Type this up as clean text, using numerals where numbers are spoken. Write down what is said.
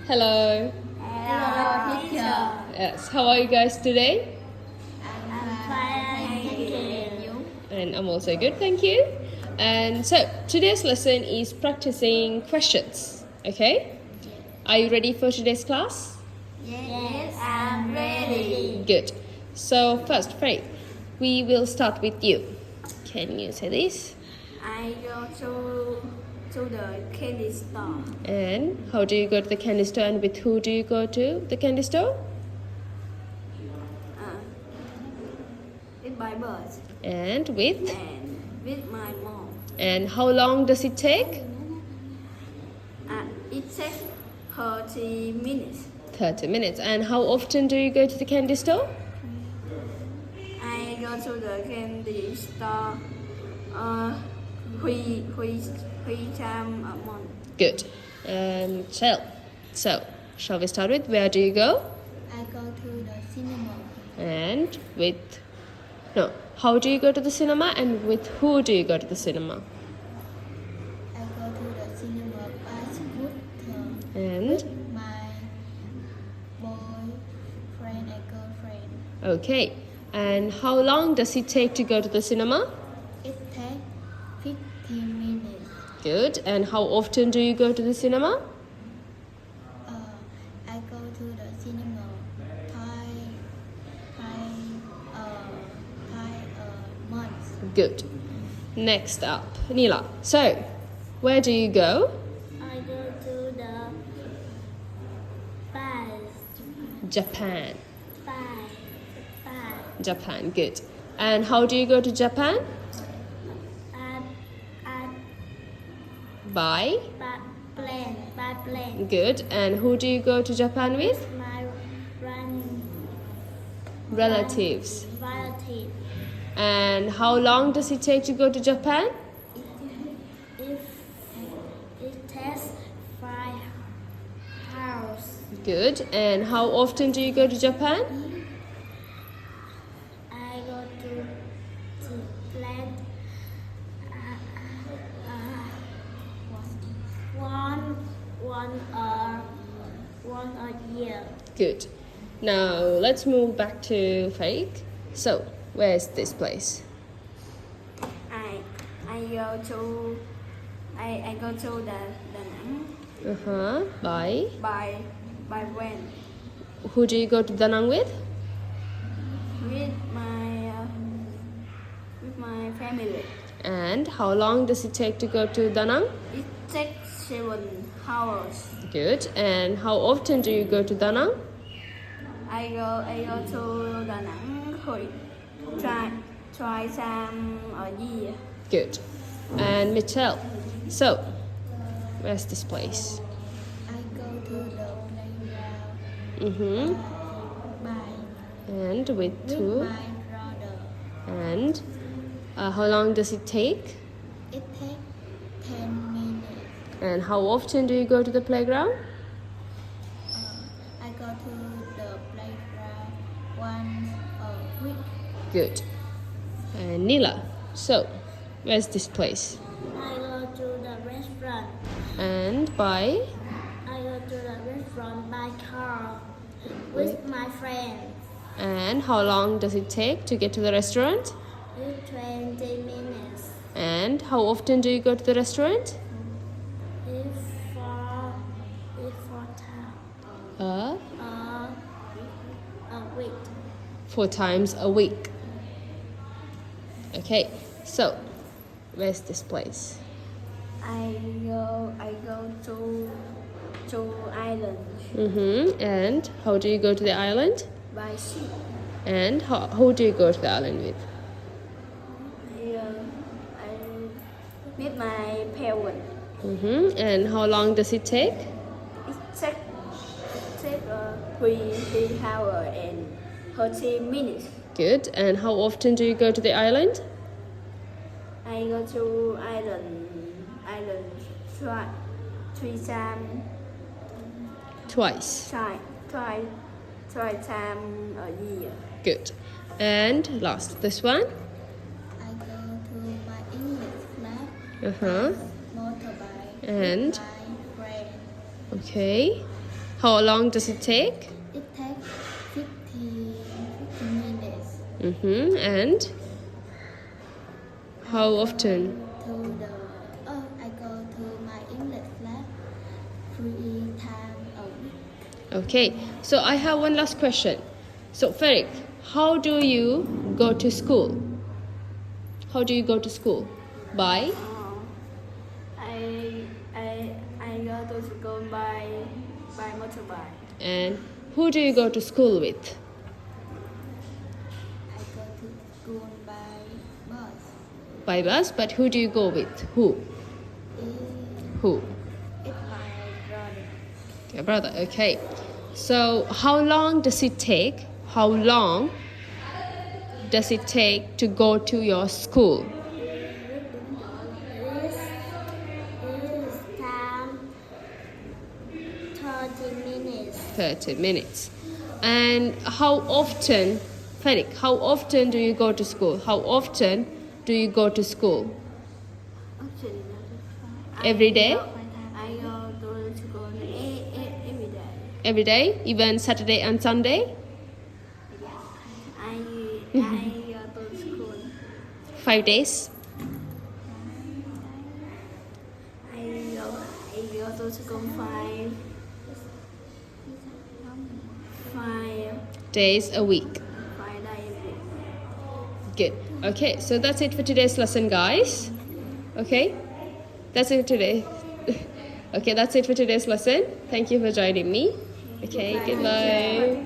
Hello. Hello, teacher. Yes. How are you guys today? I'm fine, thank you. And I'm also good, thank you. And so today's lesson is practicing questions. Okay? Are you ready for today's class? Yes, I'm ready. Good. So first, Feric, we will start with you. Can you say this? I go to the candy store. And how do you go to the candy store, and with who do you go to the candy store? With my bus And with? and with my mom. And how long does it take? It takes 30 minutes. 30 minutes. And how often do you go to the candy store? I go to the candy store three times a month. Good. So, shall we start with where do you go? I go to the cinema. And with... No. How do you go to the cinema, and with who do you go to the cinema? I go to the cinema by scooter. And? My boyfriend and girlfriend. Okay. And how long does it take to go to the cinema? It takes 15 minutes. Good. And how often do you go to the cinema? I go to the cinema twice a month. Good. Next up, Nyla. So, where do you go? I go to the Japan. bus. Japan. Good. And how do you go to Japan? By? By plane. Good. And who do you go to Japan with? My Relatives. relative. And how long does it take to go to Japan? If it takes 5 hours. Good. And how often do you go to Japan? I go to plane one a year. Good. Now let's move back to Feric. So, where's this place? I go to the Nang By? by when Who do you go to Da Nang with? with my family. And how long does it take to go to Da Nang? It takes 7 hours. Good. And how often do you go to Da Nang? I go to Da Nang twice a year. Good. And Michelle. So, where's this place? I go to the playground And with with who? my brother. And how long does it take? It takes 10 minutes. And how often do you go to the playground? I go to the playground once a week. Good. And Nyla. So, where's this place? I go to the restaurant. And by? I go to the restaurant by car with my friends. And how long does it take to get to the restaurant? It's 20 minutes. And how often do you go to the restaurant? It's for time. A week. 4 times a week. Okay, so where's this place? I go to island And how do you go to the island? by ship. And who do you go to the island with? I meet my parents. And how long does it take? It takes 3 hours and 30 minutes. Good. And how often do you go to the island? I go to island three times Twice. twice time a year. Good. And last, this one? I go to my English class Uh-huh. motorbike And? with my friend. Okay. How long does it take? It takes 15 minutes. And how often? I go to my English class 3 times a week. Okay, so I have one last question. So Feric, how do you go to school? How do you go to school? By? I go to school by motorbike. And who do you go to school with? I go to school by bus. By bus, but who do you go with? Who? Who? It's my brother. Your brother, okay. So how long does it take? How long does it take to go to your school? This time 30 minutes. 30 minutes. And how often, Feric, how often do you go to school? How often do you go to school? Actually, Every day? I go to school every day. Every day? Even Saturday and Sunday? I go to school. 5 days? I go to school 5 Days a week. 5 days. Good. Okay, so that's it for today's lesson, guys. Okay? That's it today. Okay, that's it for today's lesson. Thank you for joining me. Okay, goodbye.